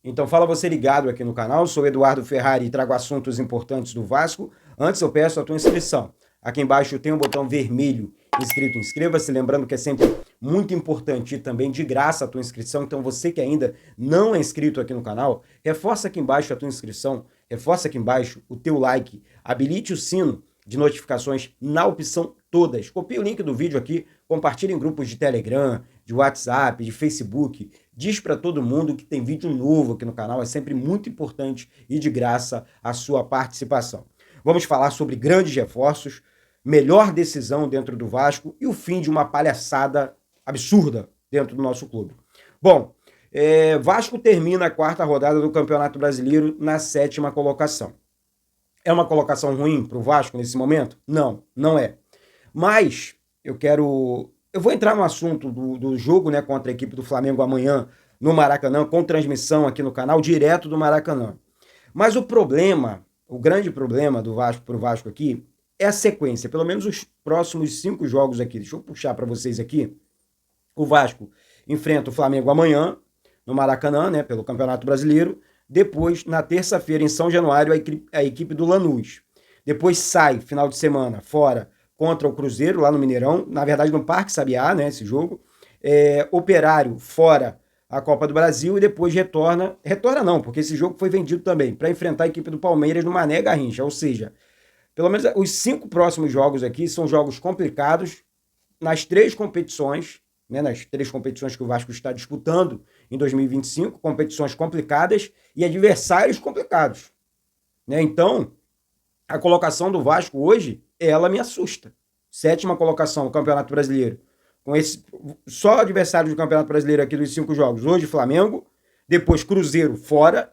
Então fala você ligado aqui no canal, sou Eduardo Ferrari e trago assuntos importantes do Vasco. Antes eu peço a tua inscrição. Aqui embaixo tem um botão vermelho inscrito, inscreva-se, lembrando que é sempre muito importante e também de graça a tua inscrição. Então você que ainda não é inscrito aqui no canal, reforça aqui embaixo a tua inscrição, reforça aqui embaixo o teu like, habilite o sino de notificações na opção todas. Copie o link do vídeo aqui, compartilhe em grupos de Telegram, de WhatsApp, de Facebook. Diz para todo mundo que tem vídeo novo aqui no canal. É sempre muito importante e de graça a sua participação. Vamos falar sobre grandes reforços, melhor decisão dentro do Vasco e o fim de uma palhaçada absurda dentro do nosso clube. Bom, Vasco termina a 4ª rodada do Campeonato Brasileiro na 7ª colocação. É uma colocação ruim para o Vasco nesse momento? Não, não é. Mas eu vou entrar no assunto do jogo, né, contra a equipe do Flamengo amanhã no Maracanã, com transmissão aqui no canal, direto do Maracanã. Mas o grande problema do Vasco para o Vasco aqui é a sequência, pelo menos os próximos 5 jogos aqui. Deixa eu puxar para vocês aqui. O Vasco enfrenta o Flamengo amanhã no Maracanã, né, pelo Campeonato Brasileiro. Depois, na terça-feira, em São Januário, a equipe do Lanús. Depois sai, final de semana, fora contra o Cruzeiro, lá no Mineirão. Na verdade, no Parque Sabiá, né, esse jogo. Operário, fora a Copa do Brasil. E depois retorna não, porque esse jogo foi vendido também, para enfrentar a equipe do Palmeiras no Mané Garrincha. Ou seja, pelo menos os 5 próximos jogos aqui são jogos complicados nas 3 competições, né, nas 3 competições que o Vasco está disputando em 2025, competições complicadas e adversários complicados, né? Então, a colocação do Vasco hoje, ela me assusta. 7ª colocação no Campeonato Brasileiro, com só adversários do Campeonato Brasileiro aqui dos 5 jogos. Hoje Flamengo, depois Cruzeiro fora,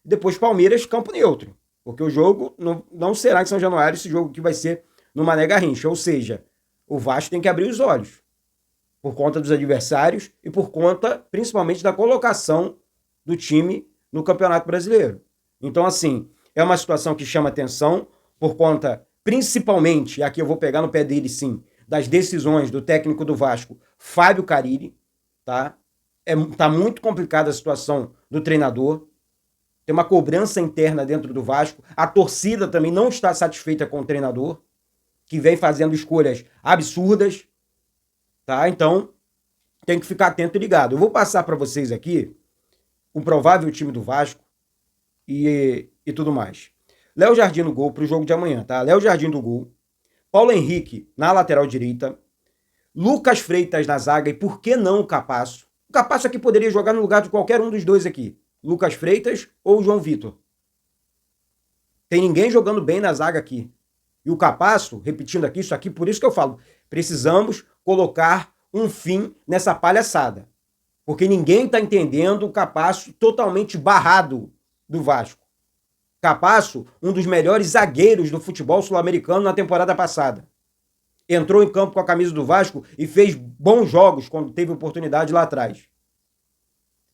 depois Palmeiras campo neutro, porque o jogo não será em São Januário, esse jogo que vai ser no Mané Garrincha. Ou seja, o Vasco tem que abrir os olhos por conta dos adversários e por conta, principalmente, da colocação do time no Campeonato Brasileiro. Então, assim, é uma situação que chama atenção por conta, principalmente, e aqui eu vou pegar no pé dele, sim, das decisões do técnico do Vasco, Fábio Carille, tá? Tá muito complicada a situação do treinador, tem uma cobrança interna dentro do Vasco, a torcida também não está satisfeita com o treinador, que vem fazendo escolhas absurdas, tá? Então, tem que ficar atento e ligado. Eu vou passar para vocês aqui o provável time do Vasco e tudo mais. Léo Jardim no gol para o jogo de amanhã, tá? Léo Jardim no gol. Paulo Henrique na lateral direita. Lucas Freitas na zaga e por que não o Capasso? O Capasso aqui poderia jogar no lugar de qualquer um dos dois aqui. Lucas Freitas ou João Vitor. Tem ninguém jogando bem na zaga aqui. E o Capasso, repetindo aqui, isso aqui, por isso que eu falo, precisamos colocar um fim nessa palhaçada. Porque ninguém está entendendo o Capasso totalmente barrado do Vasco. Capasso, um dos melhores zagueiros do futebol sul-americano na temporada passada. Entrou em campo com a camisa do Vasco e fez bons jogos quando teve oportunidade lá atrás.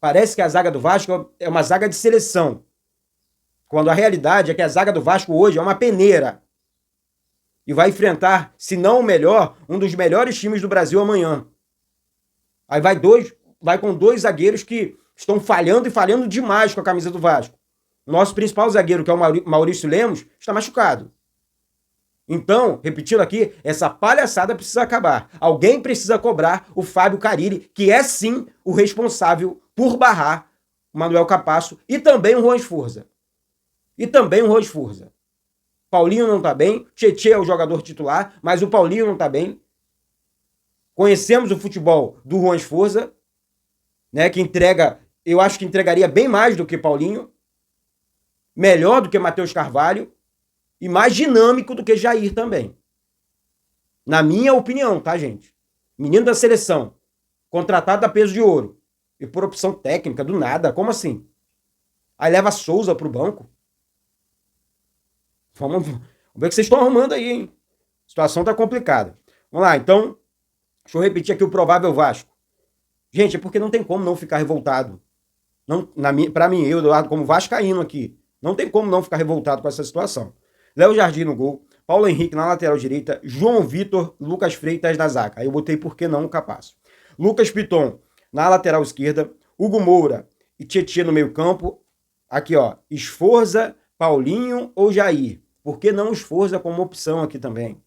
Parece que a zaga do Vasco é uma zaga de seleção. Quando a realidade é que a zaga do Vasco hoje é uma peneira. E vai enfrentar, se não o melhor, um dos melhores times do Brasil amanhã. Aí vai com 2 zagueiros que estão falhando e falhando demais com a camisa do Vasco. O nosso principal zagueiro, que é o Maurício Lemos, está machucado. Então, repetindo aqui, essa palhaçada precisa acabar. Alguém precisa cobrar o Fábio Carille, que é sim o responsável por barrar o Manuel Capasso e também o Juan Esforza. Paulinho não tá bem, Tietê é o jogador titular, mas o Paulinho não tá bem. Conhecemos o futebol do Juan Esforza, né, que eu acho que entregaria bem mais do que Paulinho, melhor do que Matheus Carvalho e mais dinâmico do que Jair também. Na minha opinião, tá, gente? Menino da seleção, contratado a peso de ouro e por opção técnica, do nada, como assim? Aí leva Souza pro banco. Vamos ver o que vocês estão arrumando aí, hein? A situação tá complicada. Vamos lá, então, deixa eu repetir aqui o provável Vasco. Gente, é porque não tem como não ficar revoltado. Pra mim, eu, Eduardo, como vascaíno aqui, não tem como não ficar revoltado com essa situação. Léo Jardim no gol, Paulo Henrique na lateral direita, João Vitor, Lucas Freitas na zaga. Aí eu botei por que não o Capasso. Lucas Piton na lateral esquerda, Hugo Moura e Tietê no meio campo, Aqui, ó, Sforza, Paulinho ou Jair? Por que não Sforza como opção aqui também?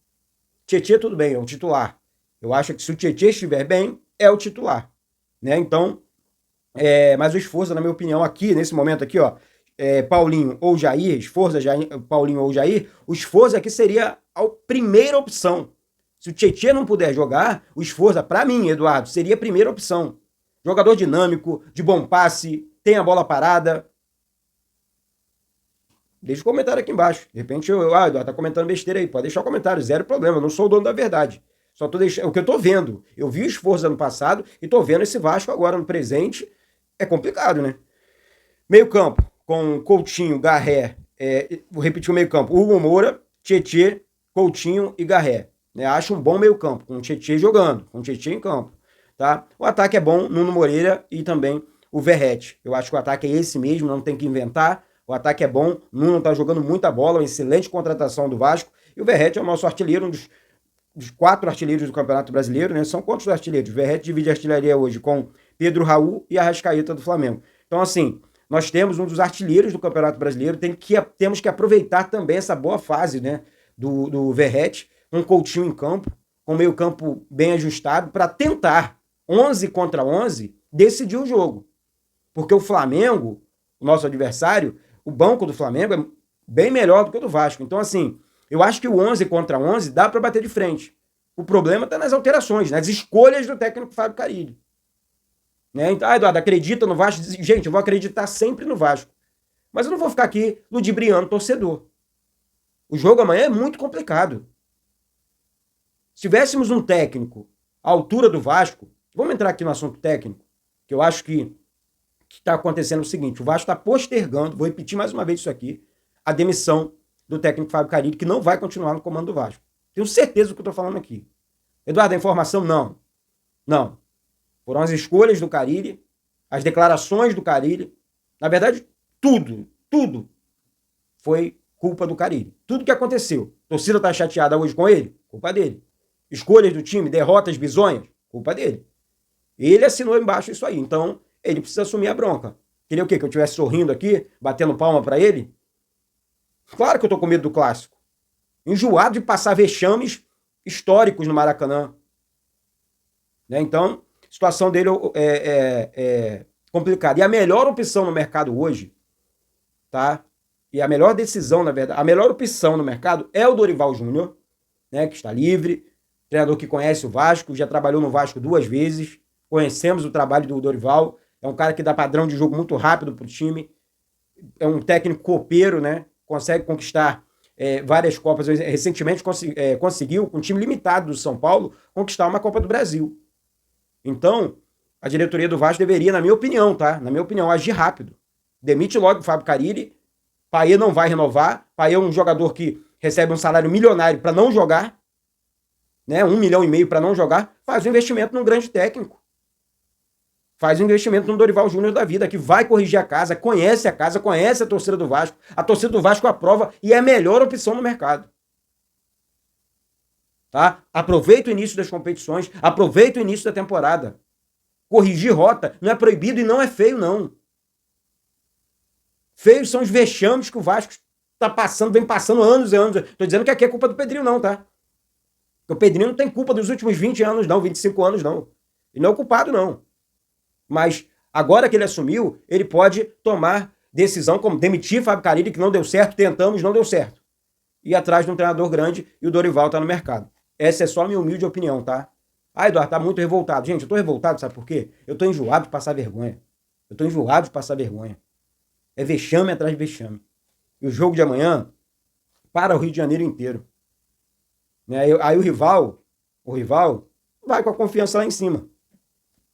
Tietê, tudo bem, é o titular. Eu acho que se o Tietê estiver bem, é o titular. Né? Então, mas o Sforza, na minha opinião, aqui, nesse momento aqui, ó, Paulinho ou Jair, Sforza, Paulinho ou Jair, o Sforza aqui seria a primeira opção. Se o Tietê não puder jogar, o Sforza, para mim, Eduardo, seria a primeira opção. Jogador dinâmico, de bom passe, tem a bola parada. Deixa o comentário aqui embaixo. De repente, Eduardo, tá comentando besteira aí. Pode deixar o comentário, zero problema. Eu não sou o dono da verdade. Só tô deixando o que eu tô vendo. Eu vi o Sforza ano passado e tô vendo esse Vasco agora no presente. É complicado, né? Meio campo, com Coutinho, Garré. Vou repetir o meio campo. Hugo Moura, Tietê, Coutinho e Garré. Acho um bom meio campo, com o Tietê jogando, com o Tietê em campo. Tá? O ataque é bom, Nuno Moreira e também o Verratti. Eu acho que o ataque é esse mesmo, não tem que inventar. O ataque é bom, Nuno tá jogando muita bola, uma excelente contratação do Vasco. E o Verratti é o nosso artilheiro, um dos 4 artilheiros do Campeonato Brasileiro, né? São quantos artilheiros? O Verratti divide a artilharia hoje com Pedro Raul e Arrascaeta do Flamengo. Então, assim, nós temos um dos artilheiros do Campeonato Brasileiro, temos que aproveitar também essa boa fase, né, do Verratti, com Coutinho em campo, com meio campo bem ajustado, para tentar, 11 contra 11, decidir o jogo. Porque o Flamengo, o nosso adversário, o banco do Flamengo é bem melhor do que o do Vasco. Então, assim, eu acho que o 11 contra 11 dá para bater de frente. O problema está nas alterações, nas escolhas do técnico Fábio Carille. Né? Então, Eduardo, acredita no Vasco? Gente, eu vou acreditar sempre no Vasco. Mas eu não vou ficar aqui ludibriando torcedor. O jogo amanhã é muito complicado. Se tivéssemos um técnico à altura do Vasco, vamos entrar aqui no assunto técnico, que eu acho que está acontecendo o seguinte: o Vasco está postergando, vou repetir mais uma vez isso aqui, a demissão do técnico Fábio Carille, que não vai continuar no comando do Vasco. Tenho certeza do que eu estou falando aqui. Eduardo, a informação? Não. Não. Foram as escolhas do Carille, as declarações do Carille. Na verdade, tudo foi culpa do Carille. Tudo que aconteceu. A torcida está chateada hoje com ele? Culpa dele. Escolhas do time, derrotas bizonhas? Culpa dele. Ele assinou embaixo isso aí. Então, ele precisa assumir a bronca. Queria o quê? Que eu estivesse sorrindo aqui, batendo palma para ele? Claro que eu tô com medo do clássico. Enjoado de passar vexames históricos no Maracanã. Né? Então, a situação dele é complicada. E a melhor opção no mercado hoje, tá? E a melhor decisão, na verdade, a melhor opção no mercado é o Dorival Júnior, né? Que está livre, treinador que conhece o Vasco, já trabalhou no Vasco 2 vezes, conhecemos o trabalho do Dorival, é um cara que dá padrão de jogo muito rápido pro time, é um técnico copeiro, né? Consegue conquistar várias Copas. Recentemente conseguiu, com um time limitado do São Paulo, conquistar uma Copa do Brasil. Então, a diretoria do Vasco deveria, na minha opinião, tá? Na minha opinião, agir rápido. Demite logo o Fábio Carille. Payet não vai renovar. Payet é um jogador que recebe um salário milionário para não jogar, né? 1,5 milhão para não jogar. Faz um investimento num grande técnico. Faz um investimento no Dorival Júnior da vida, que vai corrigir a casa, conhece a torcida do Vasco. A torcida do Vasco aprova e é a melhor opção no mercado. Tá? Aproveita o início das competições, aproveita o início da temporada. Corrigir rota não é proibido e não é feio, não. Feios são os vexames que o Vasco tá passando, vem passando anos e anos. Tô dizendo que aqui é culpa do Pedrinho, não, tá? Porque o Pedrinho não tem culpa dos últimos 20 anos, não, 25 anos, não. Ele não é o culpado, não. Mas agora que ele assumiu, ele pode tomar decisão como demitir Fábio Carille, que não deu certo, tentamos, não deu certo. Ir atrás de um treinador grande e o Dorival tá no mercado. Essa é só a minha humilde opinião, tá? Ah, Eduardo, tá muito revoltado. Gente, eu tô revoltado, sabe por quê? Eu tô enjoado de passar vergonha. É vexame atrás de vexame. E o jogo de amanhã para o Rio de Janeiro inteiro. Né? Aí o rival vai com a confiança lá em cima.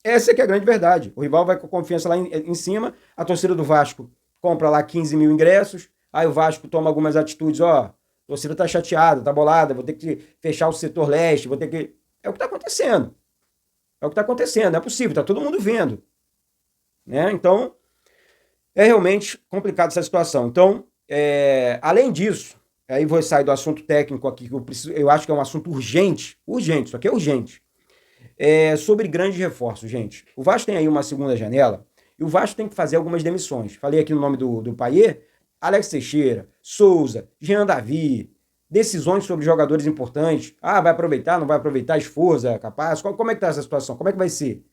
Essa é que é a grande verdade. O rival vai com a confiança lá em cima, a torcida do Vasco compra lá 15 mil ingressos, aí o Vasco toma algumas atitudes, ó, a torcida tá chateada, tá bolada, vou ter que fechar o setor leste, vou ter que... É o que tá acontecendo. Não é possível, tá todo mundo vendo. Né? Então, é realmente complicado essa situação. Então, além disso, aí vou sair do assunto técnico aqui, que eu acho que é um assunto urgente, isso aqui é urgente. Sobre grandes reforços, gente. O Vasco tem aí uma segunda janela E o Vasco tem que fazer algumas demissões. Falei aqui no nome do Payet, Alex Teixeira, Souza, Jean Davi, decisões sobre jogadores importantes. Ah, vai aproveitar, não vai aproveitar, Esforza, capaz? Como é que tá essa situação? Como é que vai ser?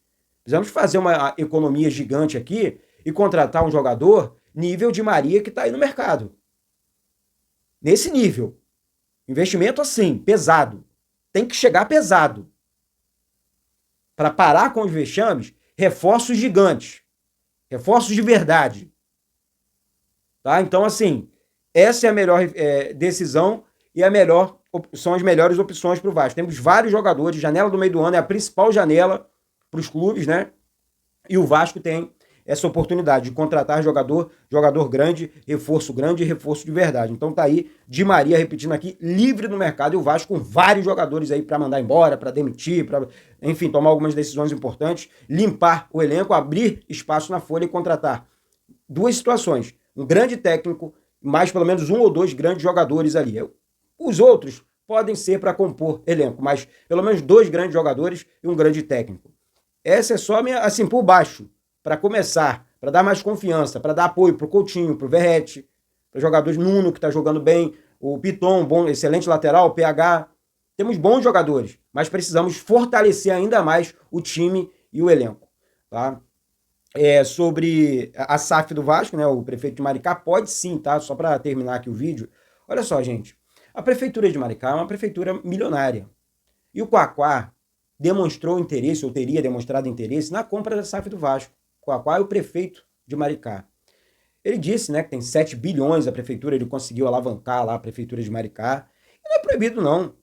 Precisamos fazer uma economia gigante aqui e contratar um jogador nível de Maria que está aí no mercado. Nesse nível. Investimento assim, pesado. Tem que chegar pesado. Para parar com os vexames, reforços gigantes. Reforços de verdade. Tá? Então, assim, essa é a melhor decisão e são as melhores opções para o Vasco. Temos vários jogadores, janela do meio do ano é a principal janela para os clubes, né? E o Vasco tem essa oportunidade de contratar jogador grande, reforço grande e reforço de verdade. Então tá aí, Di Maria, repetindo aqui, livre no mercado, e o Vasco com vários jogadores aí para mandar embora, para demitir, para, enfim, tomar algumas decisões importantes, limpar o elenco, abrir espaço na folha e contratar. Duas situações, um grande técnico, mais pelo menos um ou dois grandes jogadores ali. Os outros podem ser para compor elenco, mas pelo menos dois grandes jogadores e um grande técnico. Essa é só a minha, assim, por baixo, para começar, para dar mais confiança, para dar apoio para o Coutinho, para o Verratti, para os jogadores Nuno, que está jogando bem, o Piton, bom, excelente lateral, o PH. Temos bons jogadores, mas precisamos fortalecer ainda mais o time e o elenco. Tá? Sobre a SAF do Vasco, né, o prefeito de Maricá, pode sim, tá? Só para terminar aqui o vídeo. Olha só, gente, a prefeitura de Maricá é uma prefeitura milionária. E o Quaquá demonstrou interesse, ou teria demonstrado interesse, na compra da SAF do Vasco. Quaquá é o prefeito de Maricá. Ele disse, né, que tem 7 bilhões a prefeitura, ele conseguiu alavancar lá a prefeitura de Maricá. E não é proibido, não.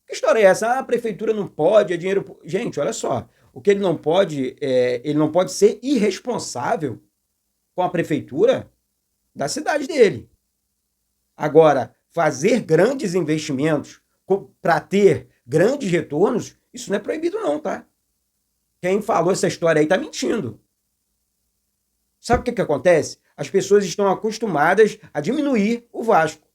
Que história é essa? A prefeitura não pode, é dinheiro... Gente, olha só, o que ele não pode ser irresponsável com a prefeitura da cidade dele. Agora, fazer grandes investimentos para ter grandes retornos, isso não é proibido não, tá? Quem falou essa história aí tá mentindo. Sabe o que acontece? As pessoas estão acostumadas a diminuir o Vasco.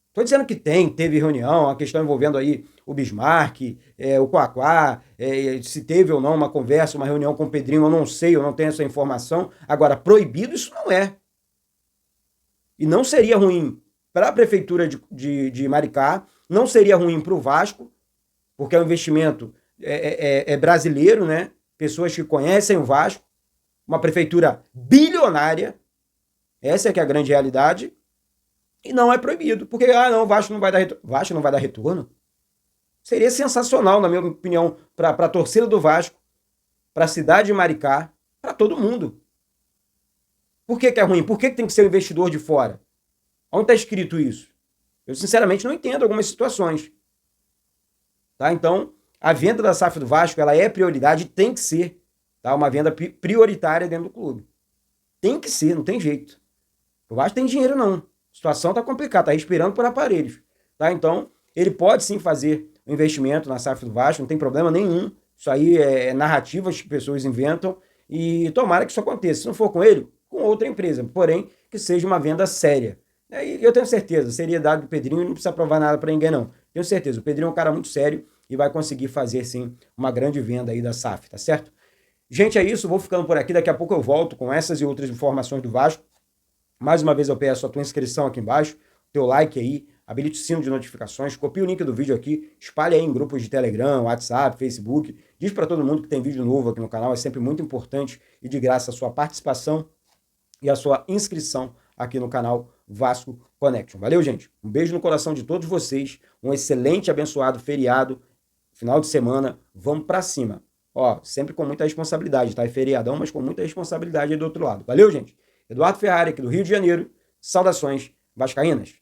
Estou dizendo que teve reunião, a questão envolvendo aí o Bismarck, o Quaquá, se teve ou não uma conversa, uma reunião com o Pedrinho, eu não sei, eu não tenho essa informação. Agora, proibido isso não é. E não seria ruim para a prefeitura de Maricá, não seria ruim para o Vasco, porque é um investimento brasileiro, né? Pessoas que conhecem o Vasco, uma prefeitura bilionária, essa é que é a grande realidade, e não é proibido, porque, não, o Vasco não vai dar retorno. Vasco não vai dar retorno? Seria sensacional, na minha opinião, para a torcida do Vasco, para a cidade de Maricá, para todo mundo. Por que é ruim? Por que tem que ser um investidor de fora? Onde está escrito isso? Eu, sinceramente, não entendo algumas situações. Tá? Então, a venda da SAF do Vasco, ela é prioridade, tem que ser, tá? Uma venda prioritária dentro do clube. Tem que ser, não tem jeito. O Vasco tem dinheiro não. A situação tá complicada, tá respirando por aparelhos. Tá? Então, ele pode sim fazer um investimento na SAF do Vasco, não tem problema nenhum. Isso aí é narrativas que pessoas inventam e tomara que isso aconteça. Se não for com ele, com outra empresa. Porém, que seja uma venda séria. E eu tenho certeza, seriedade do Pedrinho, não precisa provar nada para ninguém não. Tenho certeza, o Pedrinho é um cara muito sério e vai conseguir fazer, sim, uma grande venda aí da SAF, tá certo? Gente, é isso, vou ficando por aqui, daqui a pouco eu volto com essas e outras informações do Vasco. Mais uma vez eu peço a tua inscrição aqui embaixo, teu like aí, habilite o sino de notificações, copia o link do vídeo aqui, espalhe aí em grupos de Telegram, WhatsApp, Facebook, diz para todo mundo que tem vídeo novo aqui no canal, é sempre muito importante e de graça a sua participação e a sua inscrição aqui no canal Vasco Connection. Valeu, gente? Um beijo no coração de todos vocês, um excelente, abençoado feriado, final de semana, vamos pra cima. Ó, sempre com muita responsabilidade, tá? É feriadão, mas com muita responsabilidade aí do outro lado. Valeu, gente? Eduardo Ferrari, aqui do Rio de Janeiro. Saudações vascaínas.